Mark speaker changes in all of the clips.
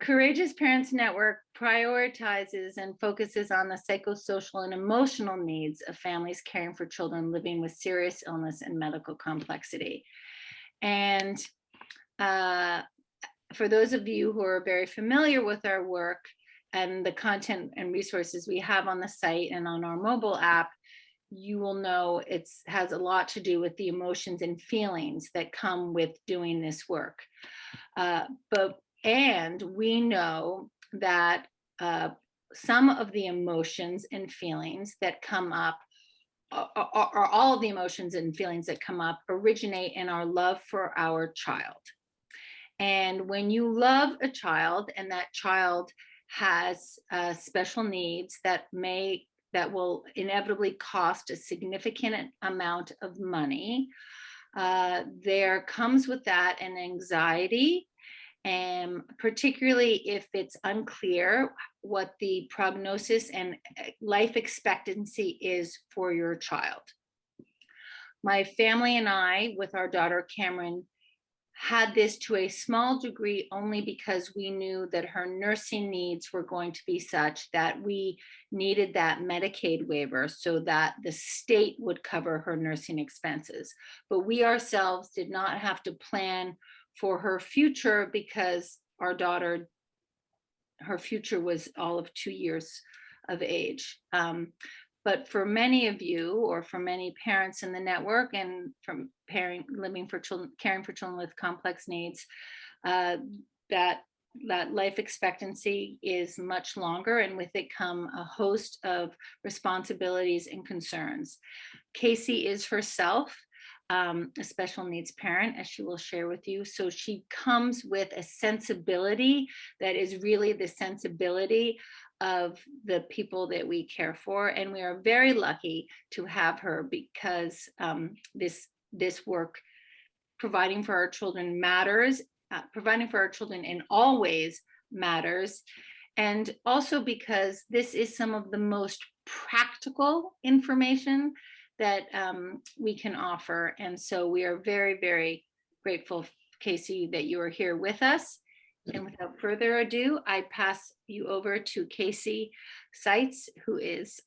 Speaker 1: Courageous Parents Network prioritizes and focuses on the psychosocial and emotional needs of families caring for children living with serious illness and medical complexity. And for those of you who are very familiar with our work and the content and resources we have on the site and on our mobile app, you will know it has a lot to do with the emotions and feelings that come with doing this work. And we know that some of the emotions and feelings that come up, or all of the emotions and feelings that come up, originate in our love for our child. And when you love a child and that child has special needs that will inevitably cost a significant amount of money, there comes with that an anxiety, and particularly if it's unclear what the prognosis and life expectancy is for your child. My family and I, with our daughter Cameron, had this to a small degree only because we knew that her nursing needs were going to be such that we needed that Medicaid waiver so that the state would cover her nursing expenses. But we ourselves did not have to plan for her future because our daughter, her future was all of 2 years of age. But for many of you, or for many parents in the network, and from caring for children with complex needs, that life expectancy is much longer, and with it come a host of responsibilities and concerns. Kacy is herself a special needs parent, as she will share with you. So she comes with a sensibility that is really the sensibility of the people that we care for. And we are very lucky to have her because this work, providing for our children matters, providing for our children in all ways matters. And also because this is some of the most practical information that we can offer. And so we are very, very grateful, Kacy, that you are here with us. And without further ado, I pass you over to Kacy Seitz, who is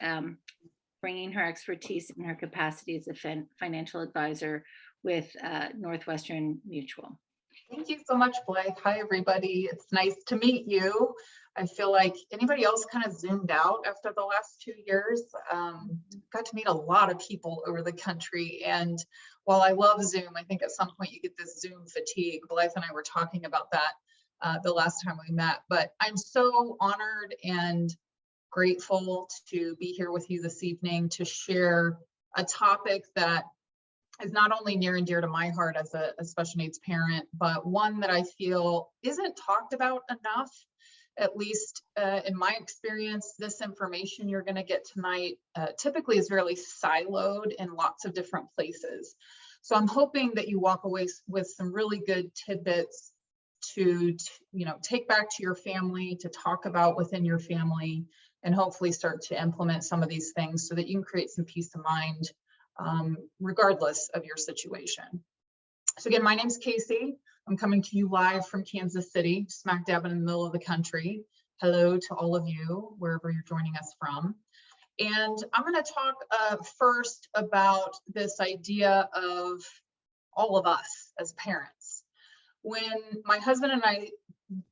Speaker 1: bringing her expertise in her capacity as a financial advisor with Northwestern Mutual.
Speaker 2: Thank you so much, Blythe. Hi, everybody. It's nice to meet you. I feel like anybody else kind of zoomed out after the last 2 years. Got to meet a lot of people over the country. And while I love Zoom, I think at some point you get this Zoom fatigue. Blythe and I were talking about that the last time we met. But I'm so honored and grateful to be here with you this evening to share a topic that is not only near and dear to my heart as a special needs parent, but one that I feel isn't talked about enough. At least in my experience, this information you're going to get tonight typically is really siloed in lots of different places. So I'm hoping that you walk away with some really good tidbits to take back to your family, to talk about within your family, and hopefully start to implement some of these things so that you can create some peace of mind regardless of your situation. So again, my name's Kacy. I'm coming to you live from Kansas City, smack dab in the middle of the country. Hello to all of you, wherever you're joining us from. And I'm going to talk first about this idea of all of us as parents. When my husband and I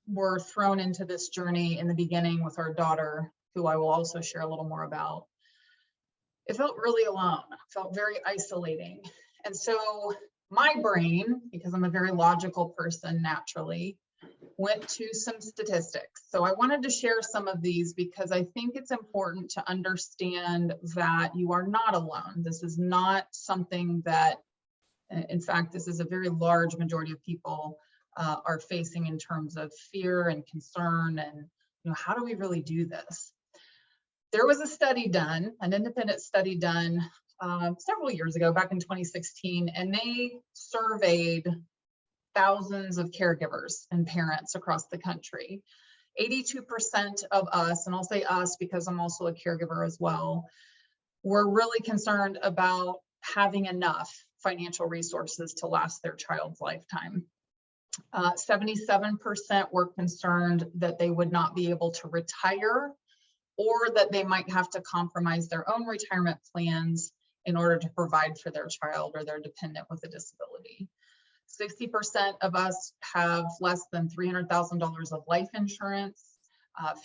Speaker 2: were thrown into this journey in the beginning with our daughter, who I will also share a little more about, it felt really alone, felt very isolating. And so my brain, because I'm a very logical person naturally, went to some statistics. So I wanted to share some of these because I think it's important to understand that you are not alone. This is not something that, in fact, this is a very large majority of people are facing in terms of fear and concern and, how do we really do this? There was a study done, an independent study done several years ago, back in 2016, and they surveyed thousands of caregivers and parents across the country. 82% of us, and I'll say us because I'm also a caregiver as well, were really concerned about having enough financial resources to last their child's lifetime. 77% were concerned that they would not be able to retire, or that they might have to compromise their own retirement plans in order to provide for their child or their dependent with a disability. 60% of us have less than $300,000 of life insurance.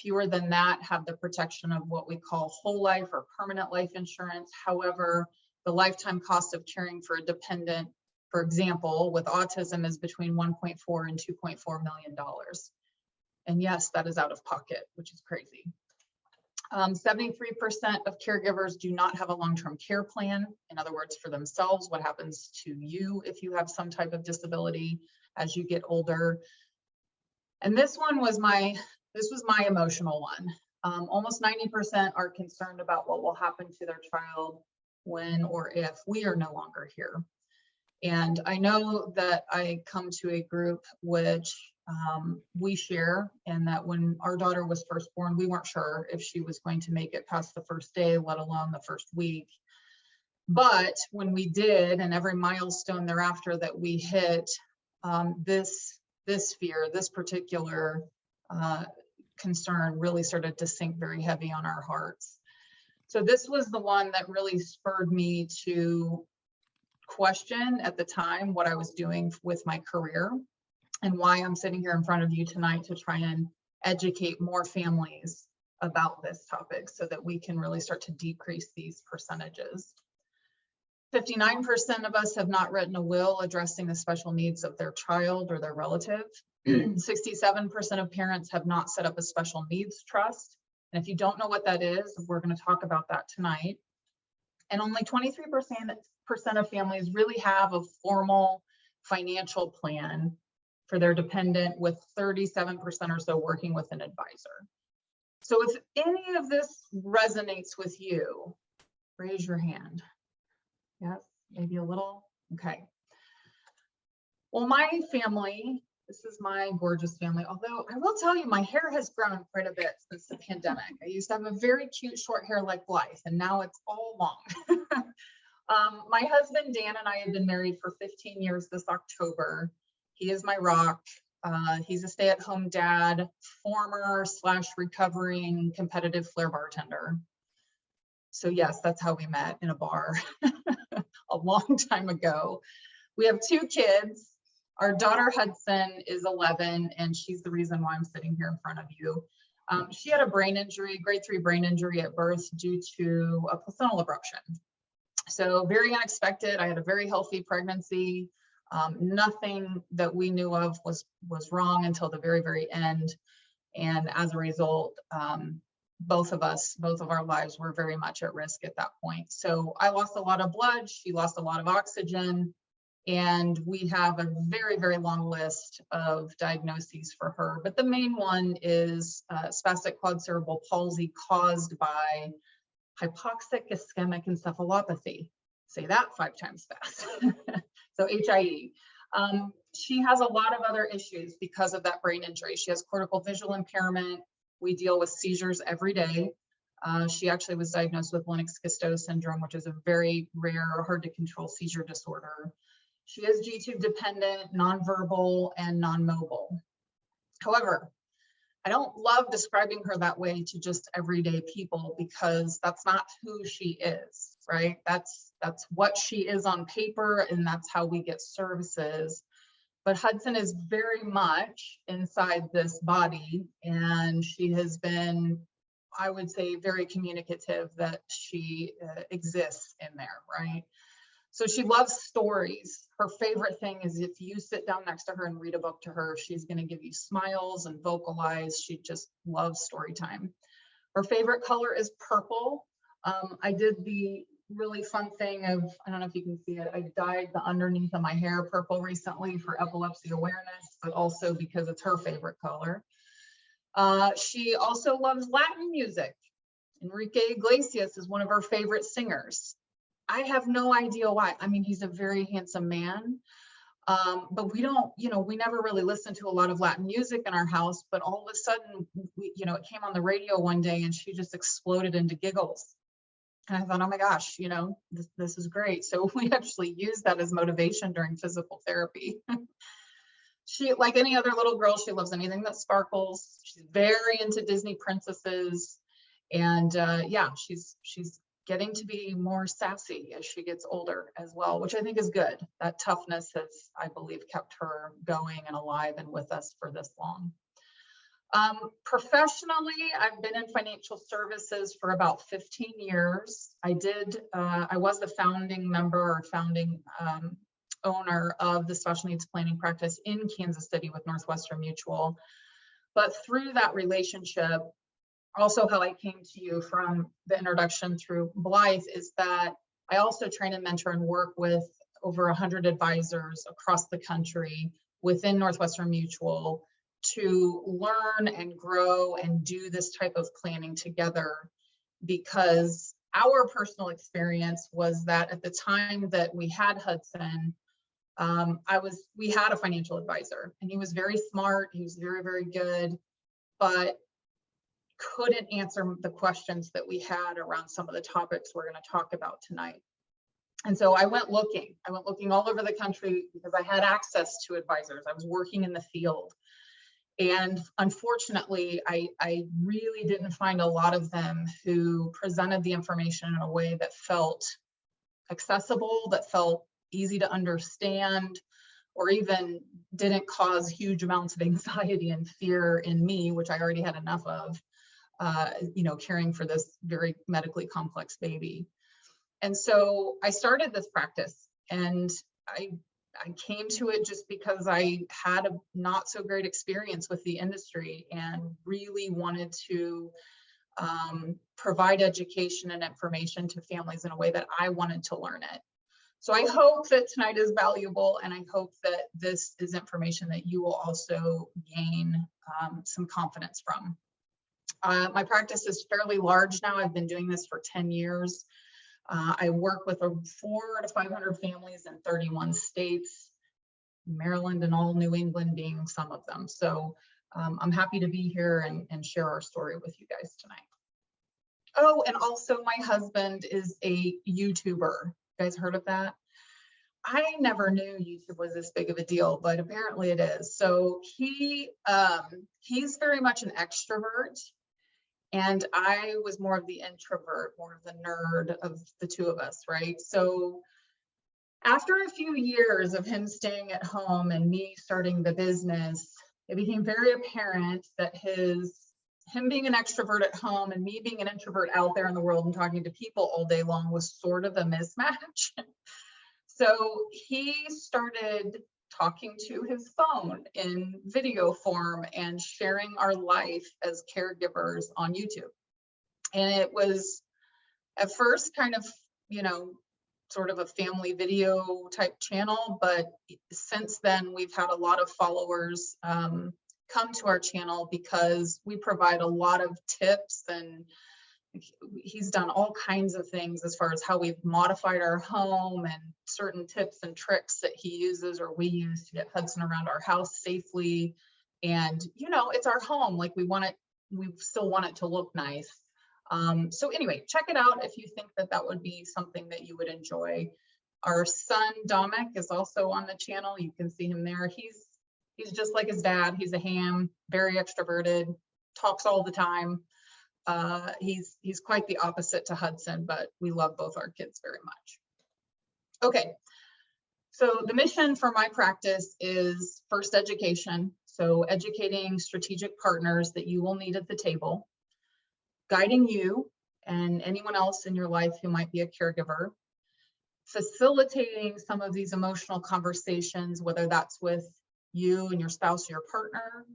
Speaker 2: Fewer than that have the protection of what we call whole life or permanent life insurance. However, the lifetime cost of caring for a dependent, for example, with autism, is between $1.4 and $2.4 million. And yes, that is out of pocket, which is crazy. 73% of caregivers do not have a long-term care plan. In other words, for themselves, what happens to you if you have some type of disability as you get older. And this one was my emotional one. Almost 90% are concerned about what will happen to their child when or if we are no longer here. And I know that I come to a group which we share, and that when our daughter was first born, we weren't sure if she was going to make it past the first day, let alone the first week. But when we did, and every milestone thereafter that we hit, this fear, this particular concern really started to sink very heavy on our hearts. So this was the one that really spurred me to question at the time what I was doing with my career, and why I'm sitting here in front of you tonight to try and educate more families about this topic so that we can really start to decrease these percentages. 59% of us have not written a will addressing the special needs of their child or their relative. 67% of parents have not set up a special needs trust. And if you don't know what that is, we're going to talk about that tonight. And only 23% of families really have a formal financial plan for their dependent, with 37% or so working with an advisor. So if any of this resonates with you, raise your hand. Yes, maybe a little. Okay. Well, my family, this is my gorgeous family, although I will tell you, my hair has grown quite a bit since the pandemic. I used to have a very cute short hair like Blythe, and now it's all long. My husband, Dan, and I have been married for 15 years this October. He is my rock. He's a stay-at-home dad, former / recovering competitive flair bartender. So yes, that's how we met, in a bar a long time ago. We have 2 kids. Our daughter Hudson is 11, and she's the reason why I'm sitting here in front of you. She had a brain injury, grade 3 brain injury at birth due to a placental abruption. So very unexpected. I had a very healthy pregnancy. Nothing that we knew of was wrong until the very, very end. And as a result, both of our lives were very much at risk at that point. So I lost a lot of blood. She lost a lot of oxygen. And we have a very, very long list of diagnoses for her. But the main one is spastic quad cerebral palsy caused by hypoxic ischemic encephalopathy. Say that 5 times fast. So HIE. She has a lot of other issues because of that brain injury. She has cortical visual impairment. We deal with seizures every day. She actually was diagnosed with Lennox-Gastaut syndrome, which is a very rare, hard to control seizure disorder. She is G-tube dependent, nonverbal, and non-mobile. However, I don't love describing her that way to just everyday people, because that's not who she is, right? That's what she is on paper, and that's how we get services. But Hudson is very much inside this body, and she has been, I would say, very communicative that she exists in there, right? So she loves stories. Her favorite thing is if you sit down next to her and read a book to her, she's going to give you smiles and vocalize. She just loves story time. Her favorite color is purple. I did the really fun thing of, I don't know if you can see it, I dyed the underneath of my hair purple recently for epilepsy awareness, but also because it's her favorite color. She also loves Latin music. Enrique Iglesias is one of her favorite singers. I have no idea why. I mean, he's a very handsome man, but we don't, we never really listened to a lot of Latin music in our house, but all of a sudden, it came on the radio one day and she just exploded into giggles. And I thought, oh my gosh, this is great. So we actually used that as motivation during physical therapy. She, like any other little girl, she loves anything that sparkles. She's very into Disney princesses. And yeah, she's getting to be more sassy as she gets older as well, which I think is good. That toughness has, I believe, kept her going and alive and with us for this long. Professionally, I've been in financial services for about 15 years. I was the founding member or founding owner of the special needs planning practice in Kansas City with Northwestern Mutual. But through that relationship, also how I came to you from the introduction through Blythe, is that I also train and mentor and work with over 100 advisors across the country within Northwestern Mutual to learn and grow and do this type of planning together, because our personal experience was that at the time that we had Hudson, we had a financial advisor, and he was very smart, he was very, very good, but couldn't answer the questions that we had around some of the topics we're going to talk about tonight. And so I went looking all over the country because I had access to advisors. I was working in the field. And unfortunately, I really didn't find a lot of them who presented the information in a way that felt accessible, that felt easy to understand, or even didn't cause huge amounts of anxiety and fear in me, which I already had enough of, caring for this very medically complex baby. And so I started this practice, and I came to it just because I had a not so great experience with the industry and really wanted to provide education and information to families in a way that I wanted to learn it. So I hope that tonight is valuable, and I hope that this is information that you will also gain some confidence from. My practice is fairly large now. I've been doing this for 10 years. I work with 400 to 500 families in 31 states, Maryland and all New England being some of them. So I'm happy to be here and share our story with you guys tonight. Oh, and also my husband is a YouTuber. You guys heard of that? I never knew YouTube was this big of a deal, but apparently it is. So he's very much an extrovert, and I was more of the introvert, more of the nerd of the two of us, right? So after a few years of him staying at home and me starting the business, it became very apparent that him being an extrovert at home and me being an introvert out there in the world and talking to people all day long was sort of a mismatch. So he started talking to his phone in video form and sharing our life as caregivers on YouTube. And it was at first kind of, sort of a family video type channel, but since then we've had a lot of followers come to our channel because we provide a lot of tips, and he's done all kinds of things as far as how we've modified our home and certain tips and tricks that he uses or we use to get Hudson around our house safely. And it's our home, like we still want it to look nice. So anyway, check it out if you think that would be something that you would enjoy. Our son Dominic is also on the channel. You can see him there. He's just like his dad. He's a ham, very extroverted, talks all the time. He's quite the opposite to Hudson, but we love both our kids very much. Okay, so the mission for my practice is first education. So educating strategic partners that you will need at the table, guiding you and anyone else in your life who might be a caregiver, facilitating some of these emotional conversations, whether that's with you and your spouse or your partner,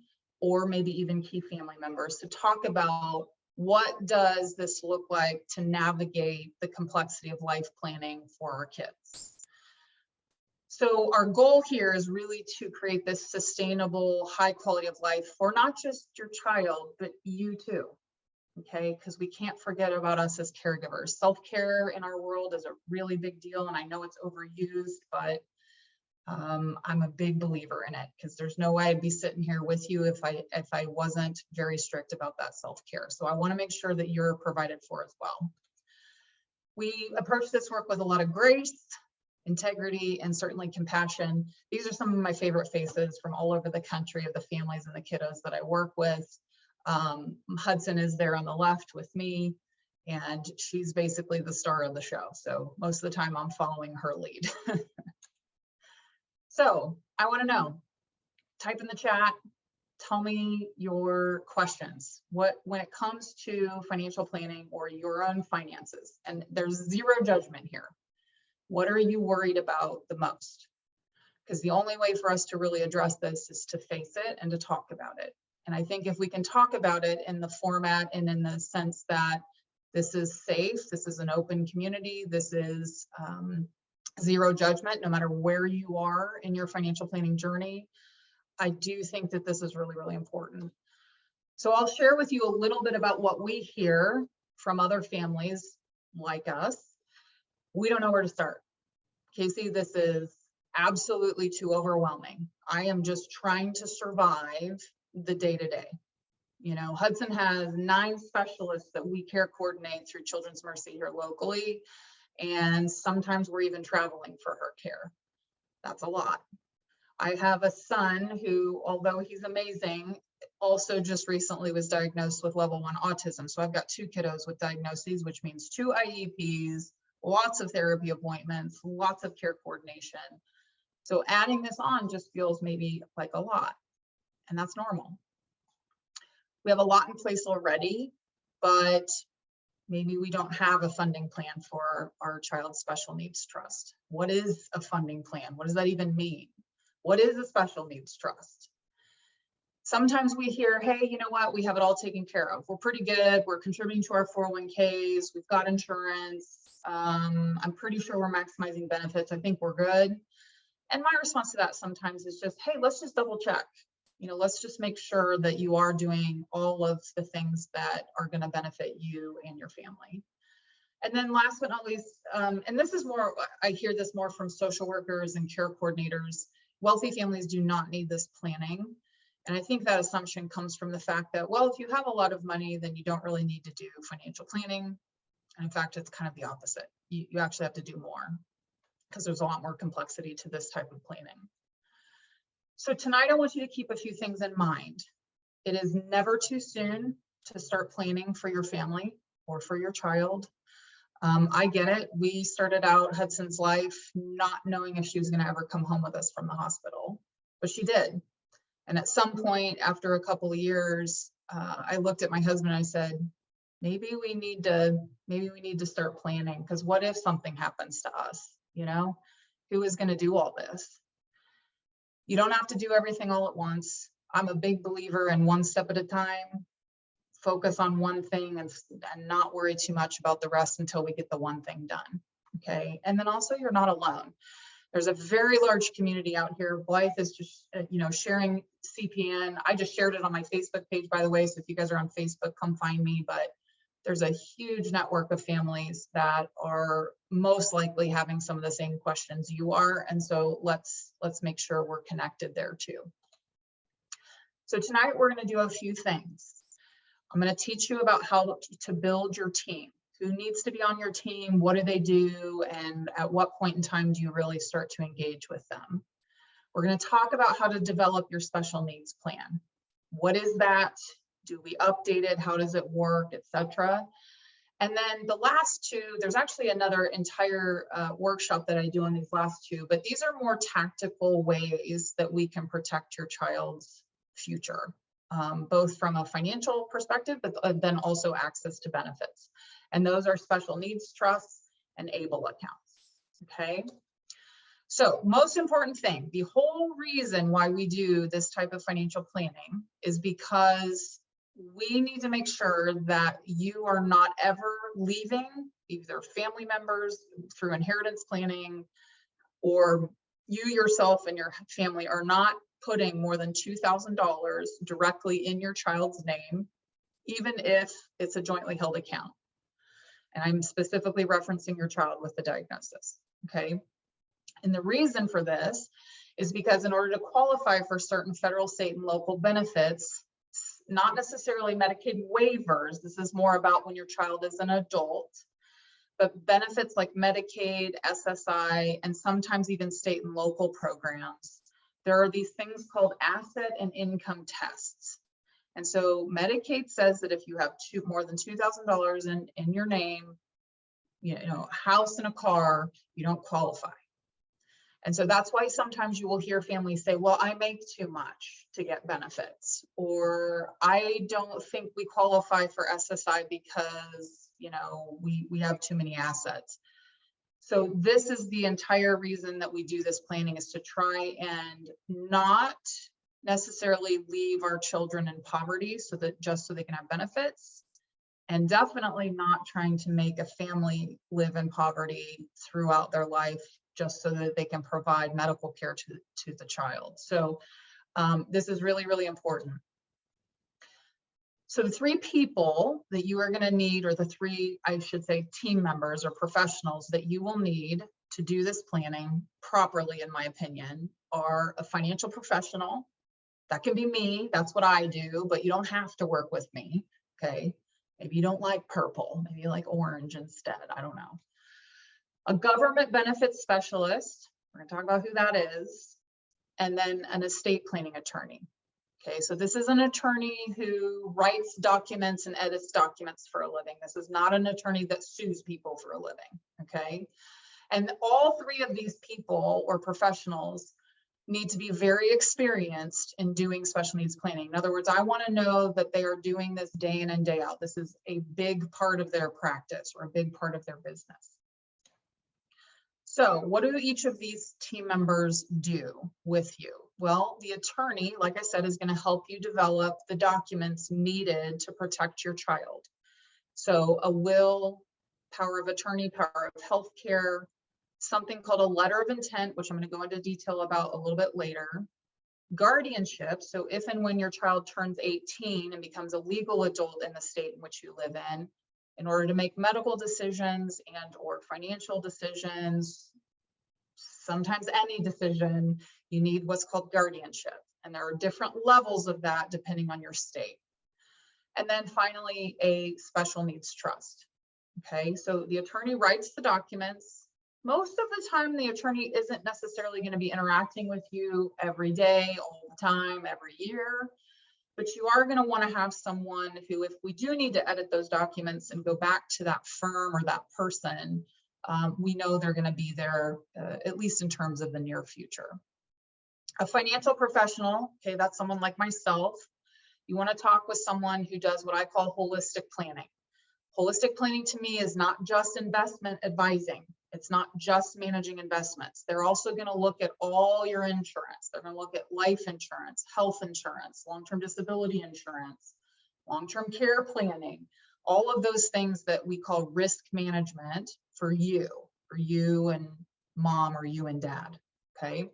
Speaker 2: or maybe even key family members, to talk about what does this look like to navigate the complexity of life planning for our kids. So our goal here is really to create this sustainable, high quality of life for not just your child, but you too, okay? Because we can't forget about us as caregivers. Self-care in our world is a really big deal, and I know it's overused, but I'm a big believer in it, because there's no way I'd be sitting here with you if I wasn't very strict about that self-care. So I want to make sure that you're provided for as well. We approach this work with a lot of grace, integrity, and certainly compassion. These are some of my favorite faces from all over the country of the families and the kiddos that I work with. Hudson is there on the left with me, and she's basically the star of the show. So most of the time I'm following her lead. So I want to know, type in the chat, tell me your questions. When it comes to financial planning or your own finances, and there's zero judgment here. What are you worried about the most? Because the only way for us to really address this is to face it and to talk about it. And I think if we can talk about it in the format and in the sense that this is safe, this is an open community, this is zero judgment, no matter where you are in your financial planning journey, I do think that this is really, really important. So I'll share with you a little bit about what we hear from other families like us. We don't know where to start. Kacy, this is absolutely too overwhelming. I am just trying to survive the day-to-day. You know, Hudson has 9 specialists that we care coordinate through Children's Mercy here locally. And sometimes we're even traveling for her care. That's a lot. I have a son who, although he's amazing, also just recently was diagnosed with level 1 autism. So I've got 2 kiddos with diagnoses, which means 2 IEPs, lots of therapy appointments, lots of care coordination. So adding this on just feels maybe like a lot, and that's normal. We have a lot in place already, but maybe we don't have a funding plan for our child's special needs trust. What is a funding plan? What does that even mean? What is a special needs trust? Sometimes we hear, hey, you know what? We have it all taken care of. We're pretty good. We're contributing to our 401ks. We've got insurance. I'm pretty sure we're maximizing benefits. I think we're good. And my response to that sometimes is just, hey, let's just double check. You know, let's just make sure that you are doing all of the things that are going to benefit you and your family. And then last but not least, and this is more, I hear this more from social workers and care coordinators, wealthy families do not need this planning. And I think that assumption comes from the fact that, well, if you have a lot of money, then you don't really need to do financial planning. And in fact, it's kind of the opposite. You actually have to do more because there's a lot more complexity to this type of planning. So tonight, I want you to keep a few things in mind. It is never too soon to start planning for your family or for your child. I get it. We started out Hudson's life not knowing if she was going to ever come home with us from the hospital, but she did. And at some point after a couple of years, I looked at my husband and I said, maybe we need to start planning, because what if something happens to us? You know, who is going to do all this? You don't have to do everything all at once. I'm a big believer in one step at a time. Focus on one thing and not worry too much about the rest until we get the one thing done. Okay. And then also, you're not alone. There's a very large community out here. Blythe is just, sharing CPN. I just shared it on my Facebook page, by the way. So if you guys are on Facebook, come find me. But there's a huge network of families that are most likely having some of the same questions you are. And so let's make sure we're connected there too. So tonight we're going to do a few things. I'm going to teach you about how to build your team. Who needs to be on your team? What do they do? And at what point in time do you really start to engage with them? We're going to talk about how to develop your special needs plan. What is that? Do we update it? How does it work, etc.? And then the last 2, there's actually another entire workshop that I do on these last 2, but these are more tactical ways that we can protect your child's future, both from a financial perspective, but then also access to benefits. And those are special needs trusts and ABLE accounts, okay? So most important thing, the whole reason why we do this type of financial planning is because we need to make sure that you are not ever leaving either family members through inheritance planning, or you yourself and your family are not putting more than $2,000 directly in your child's name, even if it's a jointly held account. And I'm specifically referencing your child with the diagnosis, okay? And the reason for this is because in order to qualify for certain federal, state, and local benefits, not necessarily Medicaid waivers, this is more about when your child is an adult, but benefits like Medicaid, SSI, and sometimes even state and local programs, there are these things called asset and income tests. And so Medicaid says that if you have more than $2,000 in your name, a house and a car, you don't qualify. And so that's why sometimes you will hear families say, well, I make too much to get benefits, or I don't think we qualify for SSI because, we have too many assets. So this is the entire reason that we do this planning, is to try and not necessarily leave our children in poverty just so they can have benefits, and definitely not trying to make a family live in poverty throughout their life just so that they can provide medical care to the child. So this is really, really important. So the 3 people that you are going to need, or the 3, I should say, team members or professionals that you will need to do this planning properly, in my opinion, are a financial professional. That can be me. That's what I do, but you don't have to work with me. Okay. Maybe you don't like purple. Maybe you like orange instead. I don't know. A government benefits specialist. We're going to talk about who that is. And then an estate planning attorney. Okay, so this is an attorney who writes documents and edits documents for a living. This is not an attorney that sues people for a living. Okay, and all 3 of these people or professionals need to be very experienced in doing special needs planning. In other words, I want to know that they are doing this day in and day out. This is a big part of their practice, or a big part of their business. So what do each of these team members do with you? Well, the attorney, like I said, is going to help you develop the documents needed to protect your child. So a will, power of attorney, power of healthcare, something called a letter of intent, which I'm going to go into detail about a little bit later. Guardianship, so if and when your child turns 18 and becomes a legal adult in the state in which you live in order to make medical decisions and or financial decisions, sometimes any decision, you need what's called guardianship. And there are different levels of that depending on your state. And then finally, a special needs trust. Okay, so the attorney writes the documents. Most of the time, the attorney isn't necessarily going to be interacting with you every day, all the time, every year. But you are going to want to have someone who, if we do need to edit those documents and go back to that firm or that person, we know they're going to be there, at least in terms of the near future. A financial professional, okay, that's someone like myself. You want to talk with someone who does what I call holistic planning. Holistic planning to me is not just investment advising. It's not just managing investments. They're also going to look at all your insurance. They're going to look at life insurance, health insurance, long-term disability insurance, long-term care planning, all of those things that we call risk management for you and mom, or you and dad. Okay.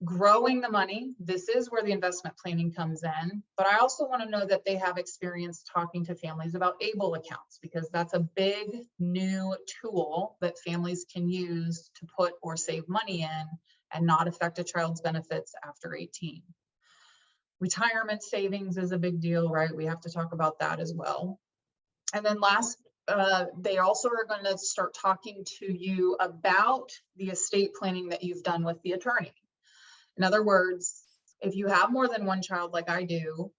Speaker 2: Growing the money, this is where the investment planning comes in, but I also want to know that they have experience talking to families about ABLE accounts, because that's a big new tool that families can use to put or save money in and not affect a child's benefits after 18. Retirement savings is a big deal, right? We have to talk about that as well. And then last, they also are going to start talking to you about the estate planning that you've done with the attorney. In other words, if you have more than one child like I do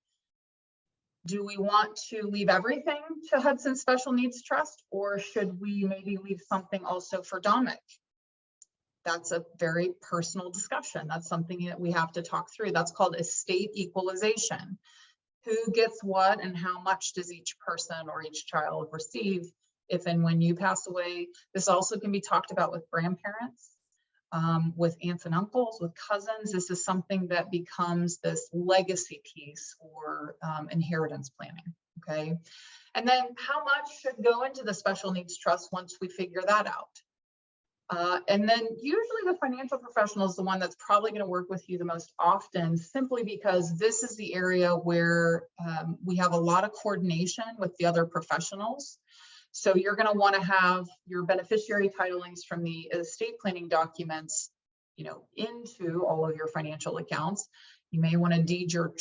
Speaker 2: we want to leave everything to Hudson Special Needs Trust, or should we maybe leave something also for Dominic? That's a very personal discussion. That's something that we have to talk through. That's called estate equalization. Who gets what and how much does each person or each child receive if and when you pass away? This also can be talked about with grandparents. With aunts and uncles, with cousins. This is something that becomes this legacy piece or inheritance planning, okay? And then how much should go into the special needs trust once we figure that out? And then usually the financial professional is the one that's probably going to work with you the most often, simply because this is the area where we have a lot of coordination with the other professionals. So you're going to want to have your beneficiary titlings from the estate planning documents, into all of your financial accounts. You may want to deed your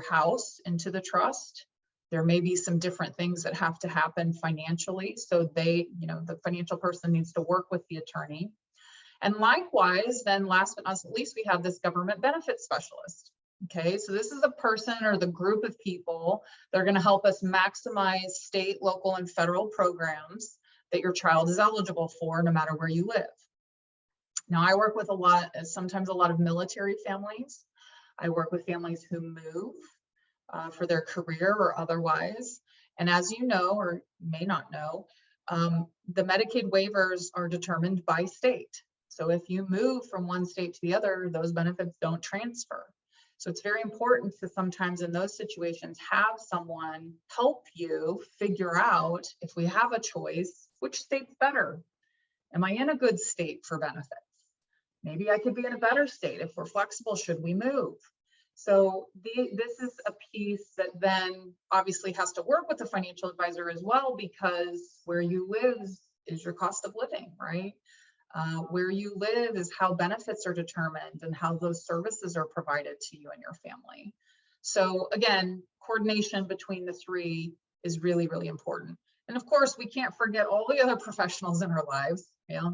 Speaker 2: house into the trust. There may be some different things that have to happen financially. So they, the financial person needs to work with the attorney. And likewise, then last but not least, we have this government benefits specialist. Okay, so this is a person or the group of people that are going to help us maximize state, local, and federal programs that your child is eligible for, no matter where you live. Now, I work with sometimes a lot of military families. I work with families who move for their career or otherwise. And as you know, or may not know, the Medicaid waivers are determined by state. So if you move from one state to the other, those benefits don't transfer. So it's very important to sometimes in those situations have someone help you figure out, if we have a choice, which state's better. Am I in a good state for benefits? Maybe I could be in a better state. If we're flexible, should we move? So this is a piece that then obviously has to work with the financial advisor as well, because where you live is your cost of living, right? Where you live is how benefits are determined and how those services are provided to you and your family. So again, coordination between the three is really, really important. And of course, we can't forget all the other professionals in our lives,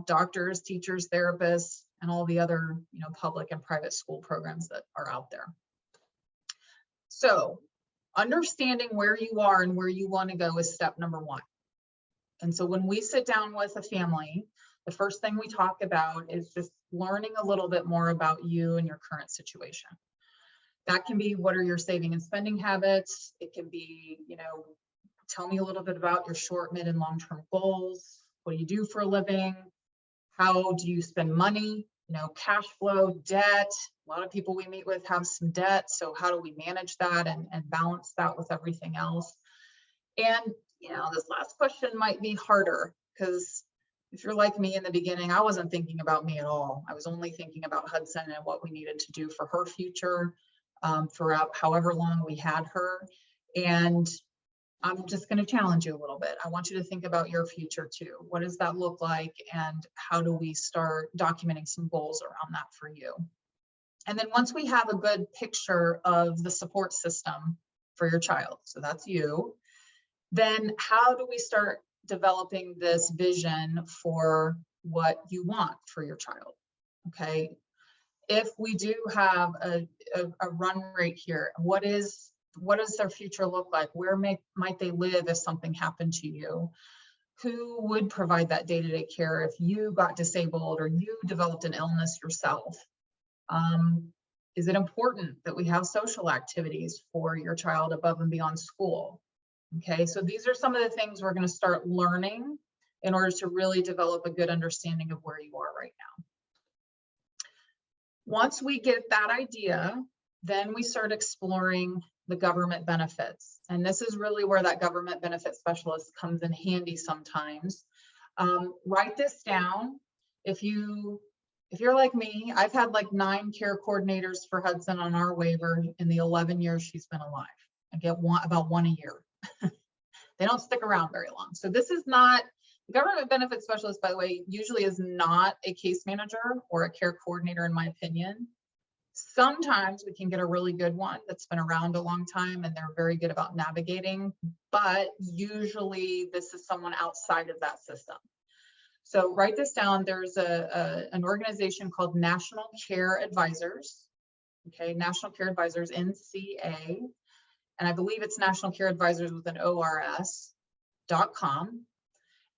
Speaker 2: doctors, teachers, therapists, and all the other, public and private school programs that are out there. So understanding where you are and where you want to go is step number one. And so when we sit down with a family, the first thing we talk about is just learning a little bit more about you and your current situation. That can be, what are your saving and spending habits? It can be, tell me a little bit about your short, mid, and long-term goals. What do you do for a living? How do you spend money? Cash flow, debt. A lot of people we meet with have some debt. So how do we manage that and balance that with everything else? And, this last question might be harder, because if you're like me in the beginning, I wasn't thinking about me at all. I was only thinking about Hudson and what we needed to do for her future throughout however long we had her. And I'm just going to challenge you a little bit. I want you to think about your future too. What does that look like? And how do we start documenting some goals around that for you? And then once we have a good picture of the support system for your child, so that's you, then how do we start developing this vision for what you want for your child? Okay. If we do have a run rate here, what does their future look like? Where might they live if something happened to you? Who would provide that day-to-day care if you got disabled or you developed an illness yourself? Is it important that we have social activities for your child above and beyond school? Okay, so these are some of the things we're going to start learning in order to really develop a good understanding of where you are right now. Once we get that idea, then we start exploring the government benefits. And this is really where that government benefit specialist comes in handy sometimes. Write this down. If you're like me, I've had like 9 care coordinators for Hudson on our waiver in the 11 years she's been alive. I get about one a year. They don't stick around very long. So this is not, the government benefit specialist, by the way, usually is not a case manager or a care coordinator, in my opinion. Sometimes we can get a really good one that's been around a long time and they're very good about navigating, but usually this is someone outside of that system. So write this down. There's an organization called National Care Advisors. Okay, National Care Advisors, NCA. And I believe it's National Care Advisors with an ORS.com.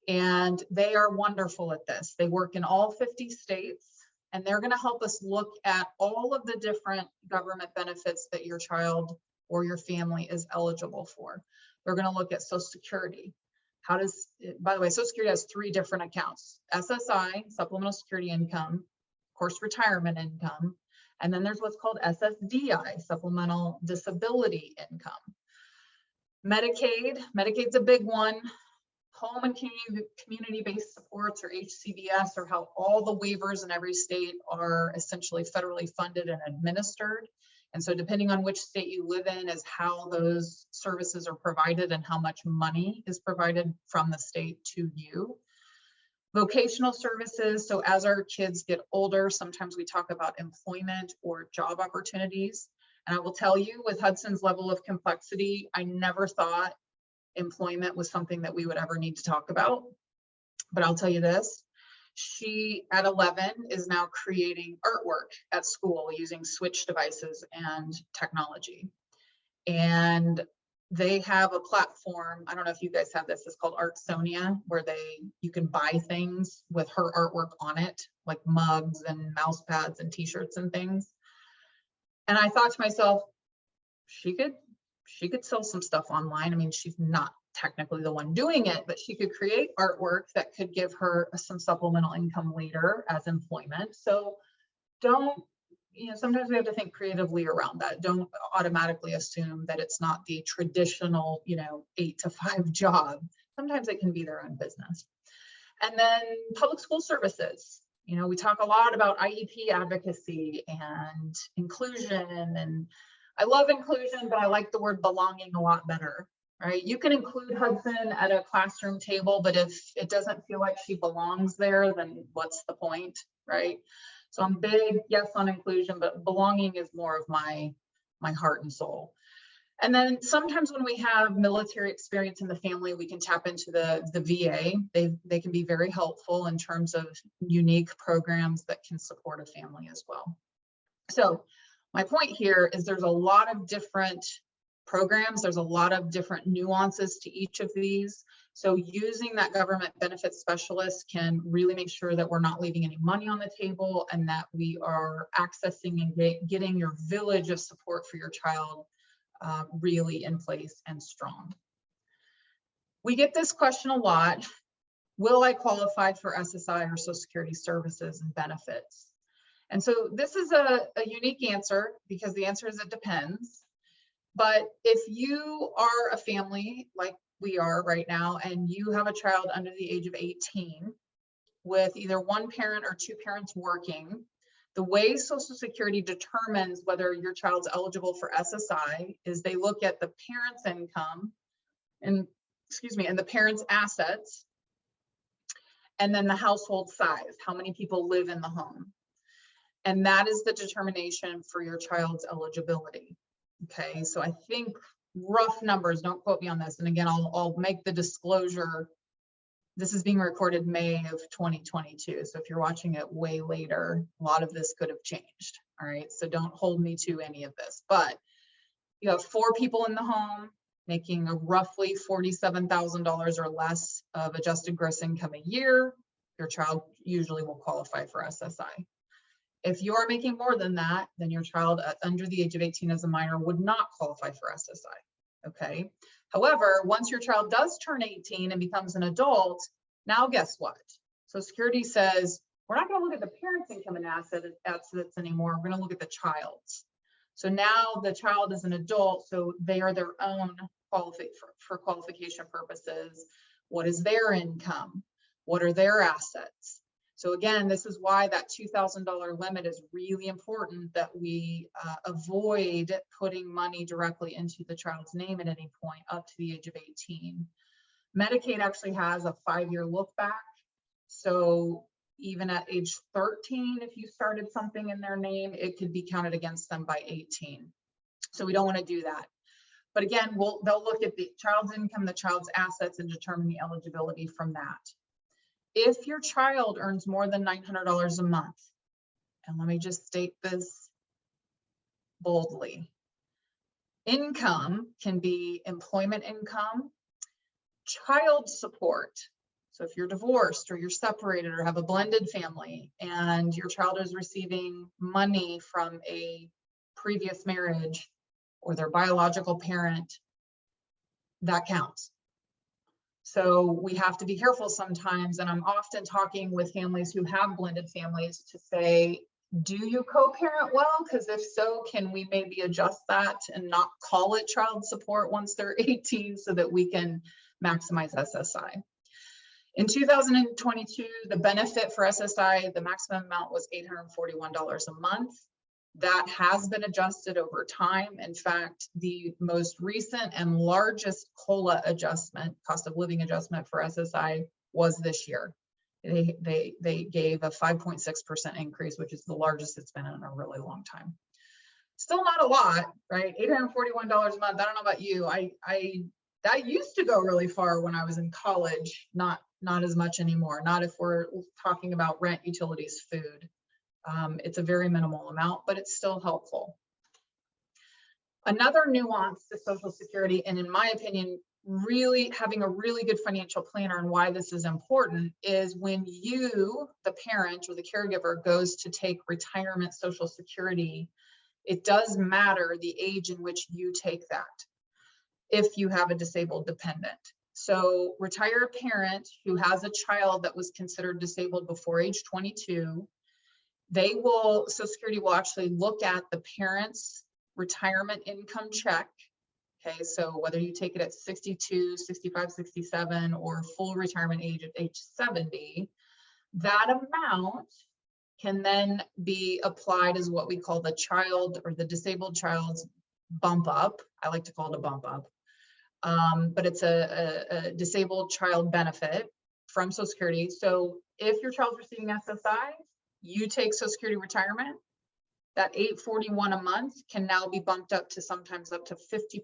Speaker 2: And they are wonderful at this. They work in all 50 states, and they're going to help us look at all of the different government benefits that your child or your family is eligible for. They're going to look at Social Security. By the way, Social Security has 3 different accounts: SSI, Supplemental Security Income, of course, retirement income, and then there's what's called SSDI, Supplemental Disability Income. Medicaid's a big one. Home and community-based supports, or HCBS, or how all the waivers in every state are essentially federally funded and administered. And so depending on which state you live in is how those services are provided and how much money is provided from the state to you. Vocational services, so as our kids get older, sometimes we talk about employment or job opportunities. And I will tell you, with Hudson's level of complexity, I never thought employment was something that we would ever need to talk about. But I'll tell you this, she at 11 is now creating artwork at school using Switch devices and technology. And they have a platform, I don't know if you guys have this, it's called Artsonia, where you can buy things with her artwork on it, like mugs and mouse pads and t-shirts and things. And I thought to myself, she could sell some stuff online. I mean, she's not technically the one doing it, but she could create artwork that could give her some supplemental income later as employment. So don't, sometimes we have to think creatively around that. Don't automatically assume that it's not the traditional, 8 to 5 job. Sometimes it can be their own business. And then public school services. We talk a lot about IEP advocacy and inclusion, and I love inclusion, but I like the word belonging a lot better, right? You can include Hudson at a classroom table, but if it doesn't feel like she belongs there, then what's the point, right? So I'm big, yes, on inclusion, but belonging is more of my heart and soul. And then sometimes when we have military experience in the family, we can tap into the VA. They can be very helpful in terms of unique programs that can support a family as well. So my point here is there's a lot of different programs. There's a lot of different nuances to each of these. So using that government benefits specialist can really make sure that we're not leaving any money on the table and that we are accessing and getting your village of support for your child really in place and strong. We get this question a lot. Will I qualify for SSI or Social Security services and benefits? And so this is a unique answer because the answer is it depends. But if you are a family like we are right now and you have a child under the age of 18 with either one parent or two parents working, the way Social Security determines whether your child's eligible for SSI is they look at the parent's income and the parent's assets, and then the household size, how many people live in the home. And that is the determination for your child's eligibility. Okay, so I think rough numbers, don't quote me on this. And again, I'll make the disclosure. This is being recorded May of 2022. So if you're watching it way later, a lot of this could have changed. All right, so don't hold me to any of this. But you have 4 people in the home making a roughly $47,000 or less of adjusted gross income a year. Your child usually will qualify for SSI. If you are making more than that, then your child under the age of 18 as a minor would not qualify for SSI, okay? However, once your child does turn 18 and becomes an adult, now guess what? So Security says, we're not gonna look at the parent's income and assets anymore, we're gonna look at the child's. So now the child is an adult, so they are their own for qualification purposes. What is their income? What are their assets? So again, this is why that $2,000 limit is really important, that we avoid putting money directly into the child's name at any point up to the age of 18. Medicaid actually has a 5-year look back. So even at age 13, if you started something in their name, it could be counted against them by 18. So we don't want to do that. But again, they'll look at the child's income, the child's assets, and determine the eligibility from that. If your child earns more than $900 a month, and let me just state this boldly, income can be employment income, child support. So if you're divorced or you're separated or have a blended family and your child is receiving money from a previous marriage or their biological parent, that counts. So we have to be careful sometimes, and I'm often talking with families who have blended families to say, do you co-parent well? Because if so, can we maybe adjust that and not call it child support once they're 18 so that we can maximize SSI? In 2022, the benefit for SSI, the maximum amount was $841 a month. That has been adjusted over time. In fact, the most recent and largest COLA adjustment, cost of living adjustment for SSI, was this year. They gave a 5.6% increase, which is the largest it's been in a really long time. Still not a lot, right? $841 a month. I don't know about you. That used to go really far when I was in college, not as much anymore. Not if we're talking about rent, utilities, food. It's a very minimal amount, but it's still helpful. Another nuance to Social Security, and in my opinion, really having a really good financial planner, and why this is important, is when you, the parent or the caregiver, goes to take retirement Social Security, it does matter the age in which you take that if you have a disabled dependent. So retired parent who has a child that was considered disabled before age 22, Social Security will actually look at the parent's retirement income check. Okay, so whether you take it at 62, 65, 67, or full retirement age at age 70, that amount can then be applied as what we call the child or the disabled child's bump up. I like to call it a bump up, but it's a disabled child benefit from Social Security. So if your child's receiving SSI, you take Social Security retirement, that $841 a month can now be bumped up to sometimes up to 50%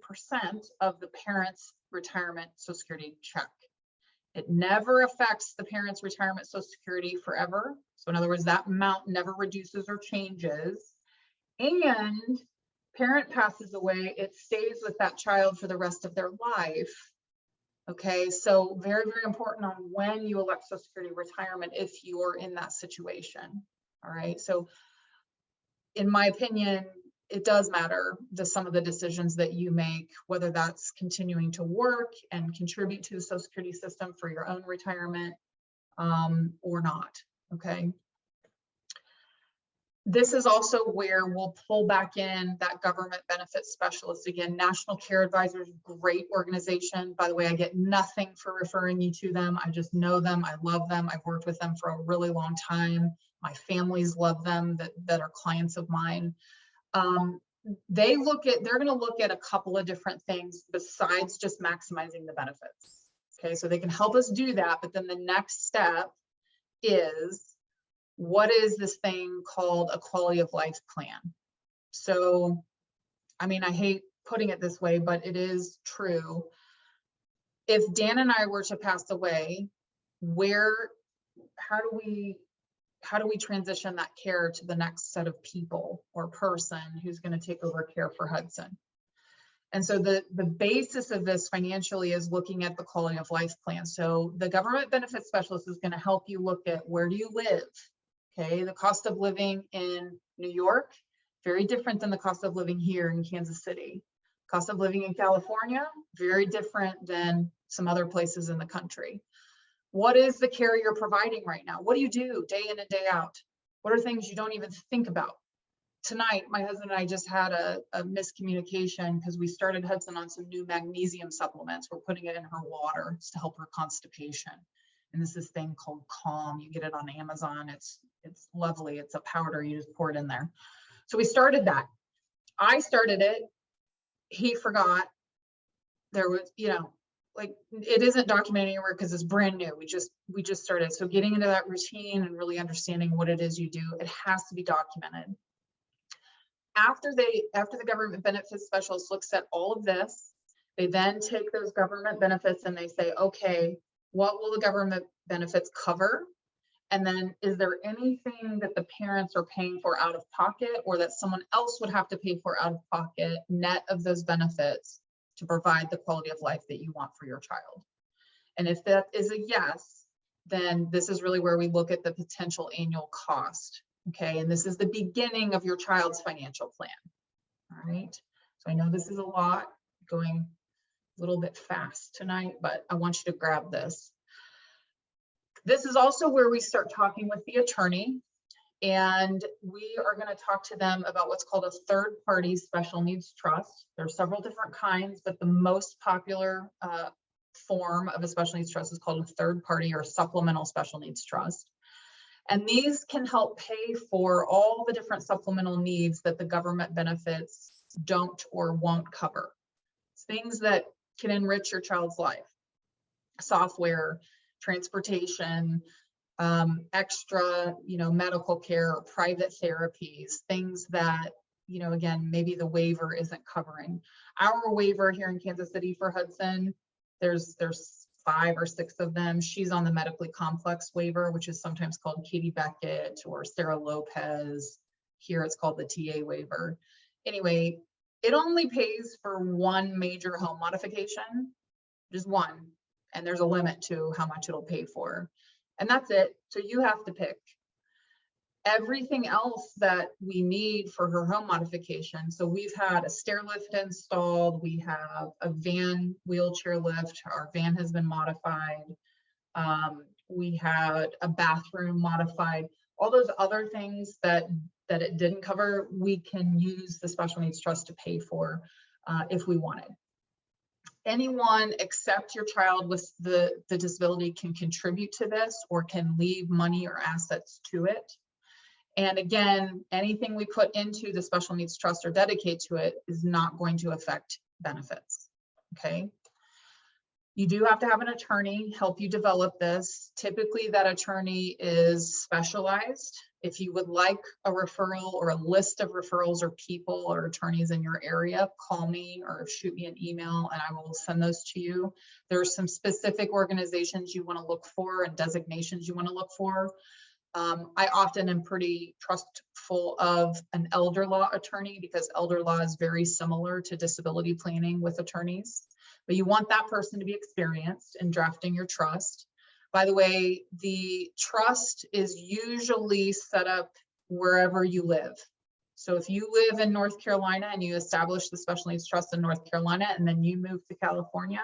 Speaker 2: of the parent's retirement Social Security check. It never affects the parent's retirement Social Security forever. So in other words, that amount never reduces or changes. And parent passes away, it stays with that child for the rest of their life. Okay, so very, very important on when you elect Social Security retirement if you're in that situation. All right, so in my opinion, it does matter some of the decisions that you make, whether that's continuing to work and contribute to the Social Security system for your own retirement or not, okay? This is also where we'll pull back in that government benefits specialist. Again, National Care Advisors, great organization. By the way, I get nothing for referring you to them. I just know them. I love them. I've worked with them for a really long time. My families love them that are clients of mine. They're going to look at a couple of different things besides just maximizing the benefits. Okay, so they can help us do that. But then the next step is, what is this thing called a quality of life plan? So, I mean, I hate putting it this way, but it is true. If Dan and I were to pass away, how do we transition that care to the next set of people or person who's going to take over care for Hudson? And so the basis of this financially is looking at the quality of life plan. So the government benefits specialist is going to help you look at, where do you live? Okay, the cost of living in New York, very different than the cost of living here in Kansas City. Cost of living in California, very different than some other places in the country. What is the care you're providing right now? What do you do day in and day out? What are things you don't even think about? Tonight, my husband and I just had a miscommunication because we started Hudson on some new magnesium supplements. We're putting it in her water to help her constipation. And this thing called Calm. You get it on Amazon. It's lovely. It's a powder. You just pour it in there. So we started that. I started it. He forgot. There was, like, it isn't documented anywhere because it's brand new. We just started. So getting into that routine and really understanding what it is you do, it has to be documented. After the government benefits specialist looks at all of this, they then take those government benefits and they say, okay, what will the government benefits cover? And then is there anything that the parents are paying for out of pocket, or that someone else would have to pay for out of pocket, net of those benefits, to provide the quality of life that you want for your child? And if that is a yes, then this is really where we look at the potential annual cost. Okay, and this is the beginning of your child's financial plan. All right, so I know this is a lot, going a little bit fast tonight, but I want you to grab this. This is also where we start talking with the attorney, and we are going to talk to them about what's called a third-party special needs trust. There are several different kinds, but the most popular form of a special needs trust is called a third-party or supplemental special needs trust. And these can help pay for all the different supplemental needs that the government benefits don't or won't cover. It's things that can enrich your child's life: software, transportation, extra, medical care or private therapies, things that you know, again, maybe the waiver isn't covering. Our waiver here in Kansas City for Hudson, there's 5 or 6 of them. She's on the medically complex waiver, which is sometimes called Katie Beckett or Sarah Lopez. Here it's called the TA waiver. Anyway, it only pays for one major home modification, just one. And there's a limit to how much it'll pay for. And that's it. So you have to pick. Everything else that we need for her home modification. So we've had a stair lift installed. We have a van wheelchair lift. Our van has been modified. We had a bathroom modified. All those other things that it didn't cover, we can use the special needs trust to pay for if we wanted. Anyone except your child with the disability can contribute to this or can leave money or assets to it. And again, anything we put into the special needs trust or dedicate to it is not going to affect benefits, okay? You do have to have an attorney help you develop this. Typically that attorney is specialized. If you would like a referral or a list of referrals or people or attorneys in your area, call me or shoot me an email and I will send those to you. There are some specific organizations you want to look for and designations you want to look for. I often am pretty trustful of an elder law attorney because elder law is very similar to disability planning with attorneys. But you want that person to be experienced in drafting your trust. By the way, the trust is usually set up wherever you live. So if you live in North Carolina and you establish the special needs trust in North Carolina and then you move to California,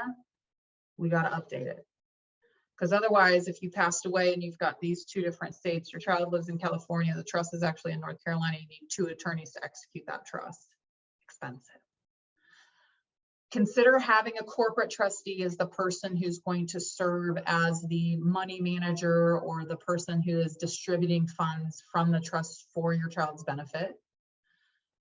Speaker 2: we got to update it. Because otherwise, if you passed away and you've got these 2 different states, your child lives in California, the trust is actually in North Carolina, you need 2 attorneys to execute that trust. Expensive. Consider having a corporate trustee as the person who's going to serve as the money manager or the person who is distributing funds from the trust for your child's benefit.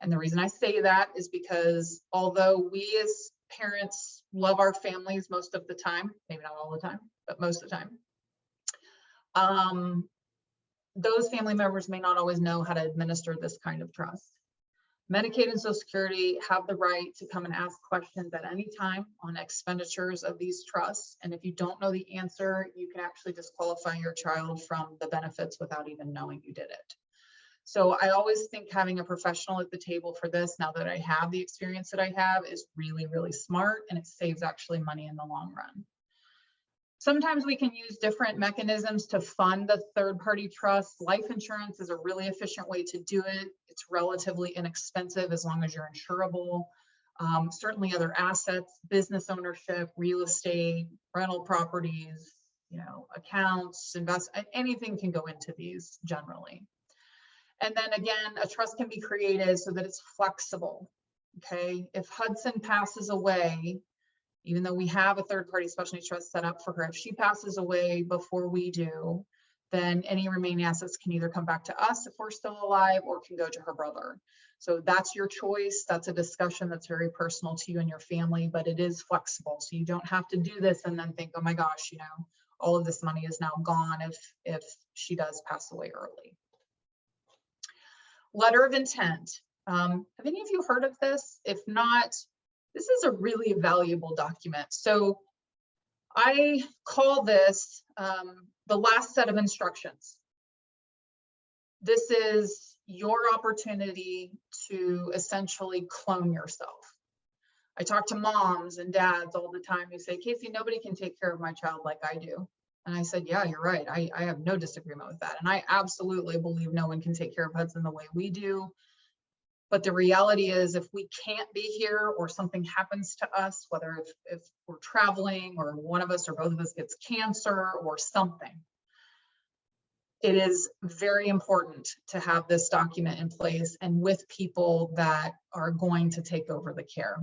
Speaker 2: And the reason I say that is because although we as parents love our families most of the time, maybe not all the time, but most of the time, those family members may not always know how to administer this kind of trust. Medicaid and Social Security have the right to come and ask questions at any time on expenditures of these trusts. And if you don't know the answer, you can actually disqualify your child from the benefits without even knowing you did it. So I always think having a professional at the table for this, now that I have the experience that I have, is really, really smart, and it saves actually money in the long run. Sometimes we can use different mechanisms to fund the third-party trust. Life insurance is a really efficient way to do it. It's relatively inexpensive as long as you're insurable. Certainly other assets, business ownership, real estate, rental properties, you know, accounts, anything can go into these generally. And then again, a trust can be created so that it's flexible, okay? If Hudson passes away, even though we have a third-party special needs trust set up for her, if she passes away before we do, then any remaining assets can either come back to us if we're still alive or can go to her brother. So that's your choice. That's a discussion that's very personal to you and your family, but it is flexible. So you don't have to do this and then think, oh my gosh, you know, all of this money is now gone if she does pass away early. Letter of intent. Have any of you heard of this? If not, this is a really valuable document. So I call this the last set of instructions. This is your opportunity to essentially clone yourself. I talk to moms and dads all the time who say, Kacy, nobody can take care of my child like I do. And I said, yeah, you're right. I have no disagreement with that. And I absolutely believe no one can take care of Hudson the way we do. But the reality is, if we can't be here or something happens to us, whether if we're traveling or one of us or both of us gets cancer or something, it is very important to have this document in place and with people that are going to take over the care.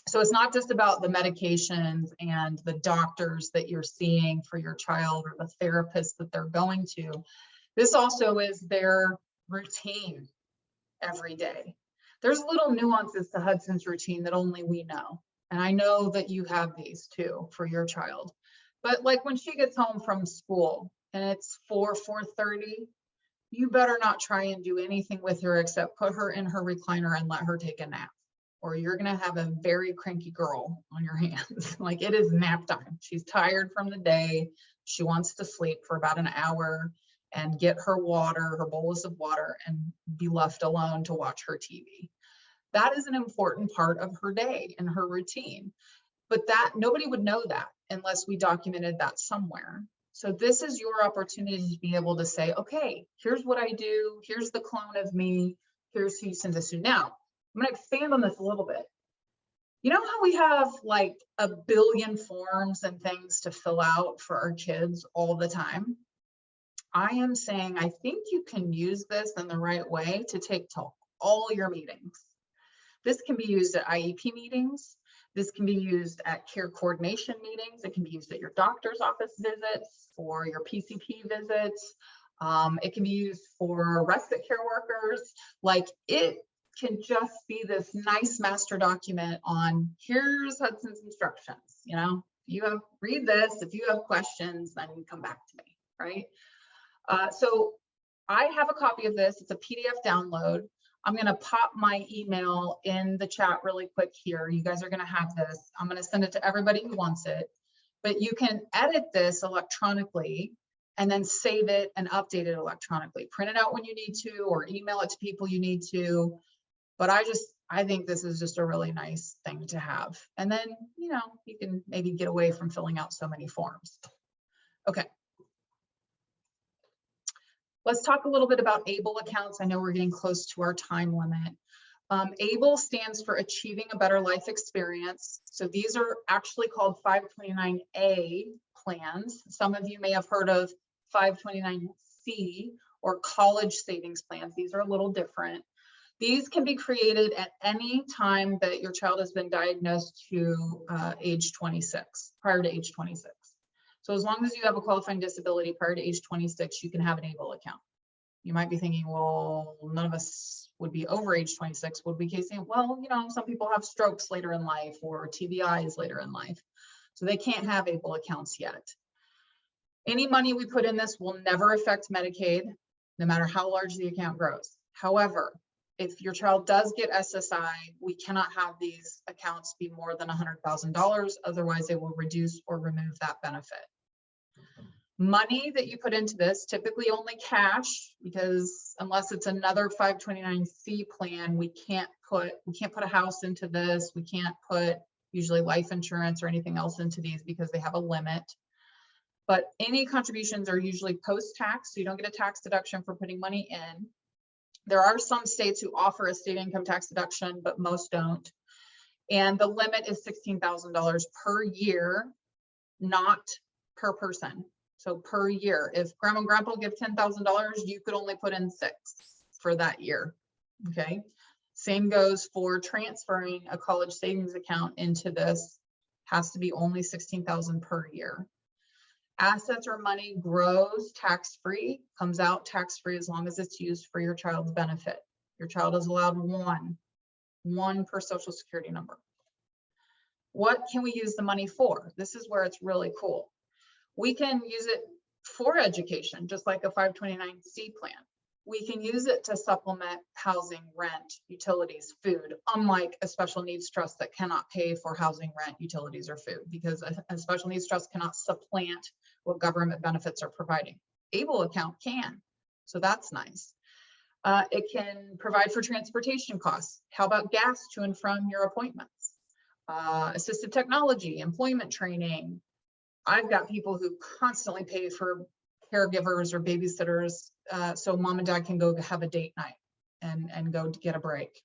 Speaker 2: So it's not just about the medications and the doctors that you're seeing for your child or the therapist that they're going to. This also is their routine every day. There's little nuances to Hudson's routine that only we know. And I know that you have these too for your child. But like when she gets home from school and it's 4:30, you better not try and do anything with her except put her in her recliner and let her take a nap, or you're going to have a very cranky girl on your hands. Like, it is nap time. She's tired from the day. She wants to sleep for about an hour and get her water, her bolus of water, and be left alone to watch her TV. That is an important part of her day and her routine. But that nobody would know that unless we documented that somewhere. So this is your opportunity to be able to say, okay, here's what I do. Here's the clone of me. Here's who you send this to. Now, I'm going to expand on this a little bit. You know how we have like a billion forms and things to fill out for our kids all the time? I am saying, I think you can use this in the right way to take to all your meetings. This can be used at IEP meetings. This can be used at care coordination meetings. It can be used at your doctor's office visits, for your PCP visits. It can be used for respite care workers. Like, it can just be this nice master document on, here's Hudson's instructions. You know, read this. If you have questions, then you come back to me, right? So I have a copy of this. It's a PDF download. I'm going to pop my email in the chat really quick here. You guys are going to have this. I'm going to send it to everybody who wants it, but you can edit this electronically and then save it and update it electronically. Print it out when you need to, or email it to people you need to. But I think this is just a really nice thing to have. And then, you know, you can maybe get away from filling out so many forms. Okay. Let's talk a little bit about ABLE accounts. I know we're getting close to our time limit. ABLE stands for Achieving a Better Life Experience. So these are actually called 529A plans. Some of you may have heard of 529C or college savings plans. These are a little different. These can be created at any time that your child has been diagnosed to age 26, prior to age 26. So as long as you have a qualifying disability prior to age 26, you can have an ABLE account. You might be thinking, well, none of us would be over age 26, would we, Kacy? Well, you know, some people have strokes later in life or TBIs later in life. So they can't have ABLE accounts yet. Any money we put in this will never affect Medicaid, no matter how large the account grows. However, if your child does get SSI, we cannot have these accounts be more than $100,000. Otherwise, they will reduce or remove that benefit. Money that you put into this, typically only cash, because unless it's another 529C plan, we can't put a house into this. We can't put usually life insurance or anything else into these because they have a limit. But any contributions are usually post-tax, so you don't get a tax deduction for putting money in. There are some states who offer a state income tax deduction, but most don't. And the limit is $16,000 per year, not per person. So per year. If grandma and grandpa give $10,000, you could only put in $6,000 for that year. Okay. Same goes for transferring a college savings account into this. Has to be only $16,000 per year. Assets or money grows tax-free, comes out tax-free as long as it's used for your child's benefit. Your child is allowed one per social security number. What can we use the money for? This is where it's really cool. We can use it for education, just like a 529C plan. We can use it to supplement housing, rent, utilities, food, unlike a special needs trust that cannot pay for housing, rent, utilities, or food, because a special needs trust cannot supplant what government benefits are providing. ABLE account can, so that's nice. It can provide for transportation costs. How about gas to and from your appointments? Assistive technology, employment training. I've got people who constantly pay for caregivers or babysitters so mom and dad can go have a date night and go to get a break.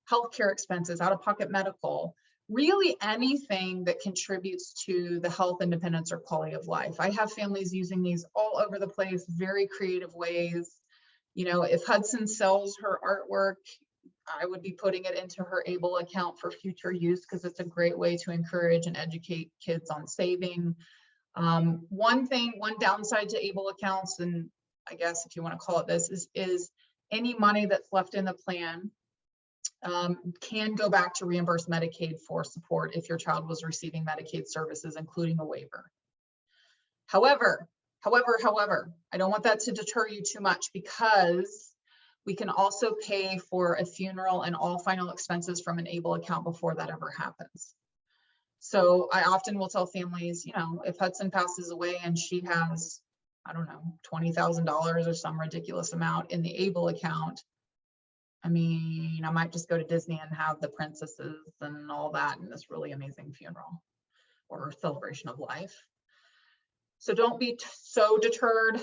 Speaker 2: Healthcare expenses, out-of-pocket medical, really anything that contributes to the health, independence, or quality of life. I have families using these all over the place, very creative ways. You know, if Hudson sells her artwork, I would be putting it into her ABLE account for future use because it's a great way to encourage and educate kids on saving. One downside to ABLE accounts, and I guess if you want to call it this, is any money that's left in the plan can go back to reimburse Medicaid for support if your child was receiving Medicaid services, including a waiver. However, However, I don't want that to deter you too much, because we can also pay for a funeral and all final expenses from an ABLE account before that ever happens. So I often will tell families, you know, if Hudson passes away and she has, I don't know, $20,000 or some ridiculous amount in the ABLE account, I mean, I might just go to Disney and have the princesses and all that in this really amazing funeral or celebration of life. So don't be so deterred.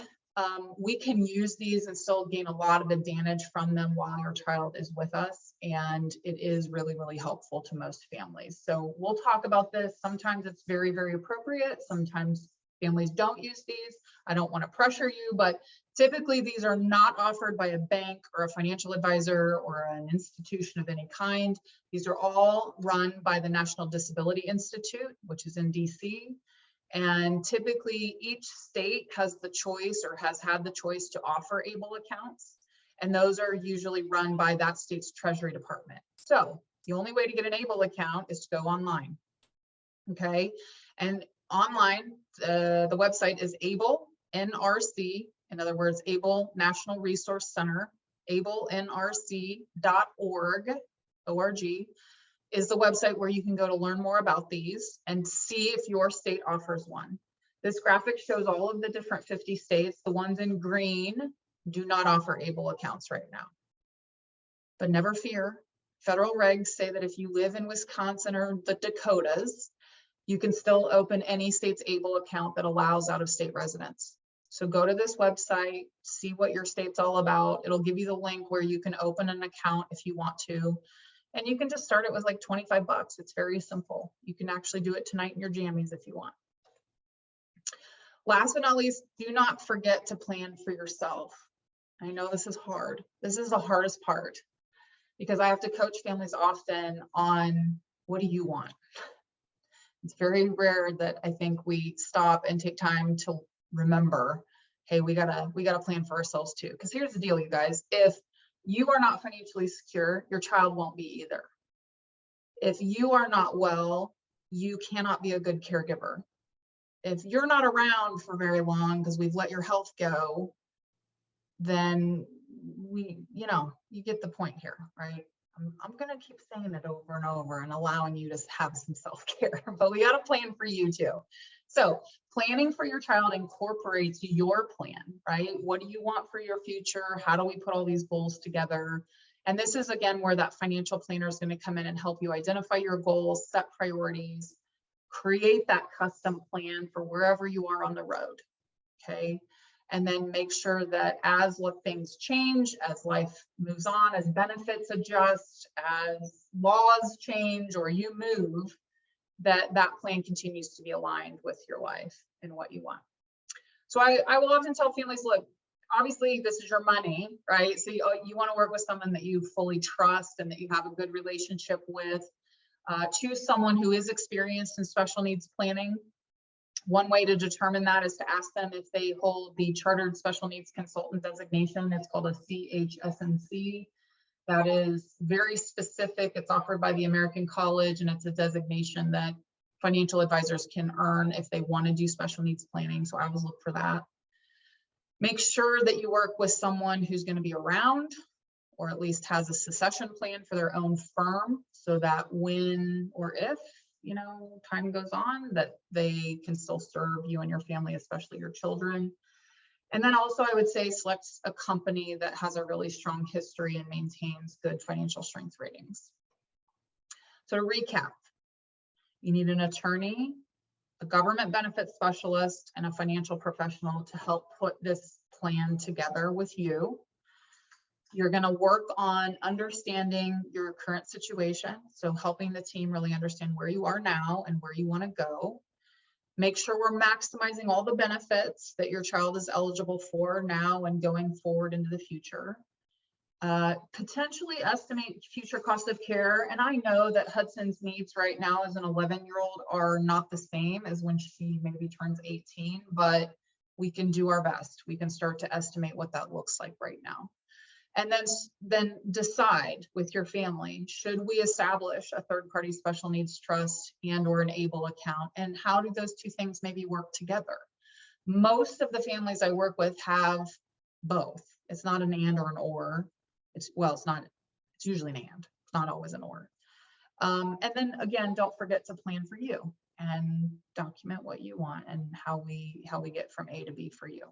Speaker 2: We can use these and still gain a lot of advantage from them while your child is with us. And it is really, really helpful to most families. So we'll talk about this. Sometimes it's very, very appropriate. Sometimes families don't use these. I don't want to pressure you, but typically these are not offered by a bank or a financial advisor or an institution of any kind. These are all run by the National Disability Institute, which is in DC. And typically each state has the choice or has had the choice to offer ABLE accounts. And those are usually run by that state's Treasury Department. So the only way to get an ABLE account is to go online. Okay. And online, the website is ABLE NRC, in other words, ABLE National Resource Center, ablenrc.org, O-R-G, is the website where you can go to learn more about these and see if your state offers one. This graphic shows all of the different 50 states. The ones in green do not offer ABLE accounts right now. But never fear, federal regs say that if you live in Wisconsin or the Dakotas, you can still open any state's ABLE account that allows out-of-state residents. So go to this website, see what your state's all about. It'll give you the link where you can open an account if you want to. And you can just start it with like 25 bucks. It's very simple. You can actually do it tonight in your jammies if you want. Last but not least, do not forget to plan for yourself. I know this is hard. This is the hardest part because I have to coach families often on what do you want? It's very rare that I think we stop and take time to remember, hey, we gotta plan for ourselves too. Because here's the deal, you guys. If you are not financially secure, your child won't be either. If you are not well, you cannot be a good caregiver. If you're not around for very long because we've let your health go, then you get the point here, right? I'm going to keep saying it over and over and allowing you to have some self-care, but we got to plan for you too. So planning for your child incorporates your plan, right? What do you want for your future? How do we put all these goals together? And this is, again, where that financial planner is going to come in and help you identify your goals, set priorities, create that custom plan for wherever you are on the road, okay? And then make sure that as things change, as life moves on, as benefits adjust, as laws change or you move, that plan continues to be aligned with your life and what you want. So I will often tell families, look, obviously this is your money, right? So you want to work with someone that you fully trust and that you have a good relationship with. Choose someone who is experienced in special needs planning. One way to determine that is to ask them if they hold the Chartered Special Needs Consultant designation. It's called a CHSNC. That is very specific. It's offered by the American College, and it's a designation that financial advisors can earn if they want to do special needs planning. So I always look for that. Make sure that you work with someone who's going to be around, or at least has a succession plan for their own firm, so that when or if time goes on, that they can still serve you and your family, especially your children. And then also I would say select a company that has a really strong history and maintains good financial strength ratings. So to recap, you need an attorney, a government benefits specialist, and a financial professional to help put this plan together with you. You're going to work on understanding your current situation. So helping the team really understand where you are now and where you want to go. Make sure we're maximizing all the benefits that your child is eligible for now and going forward into the future. Potentially estimate future cost of care. And I know that Hudson's needs right now as an 11-year-old are not the same as when she maybe turns 18, but we can do our best. We can start to estimate what that looks like right now. And then decide with your family, should we establish a third-party special needs trust and or an ABLE account? And how do those two things maybe work together? Most of the families I work with have both. It's not an and or an or. It's usually an and, it's not always an or. And then again, don't forget to plan for you and document what you want and how we get from A to B for you.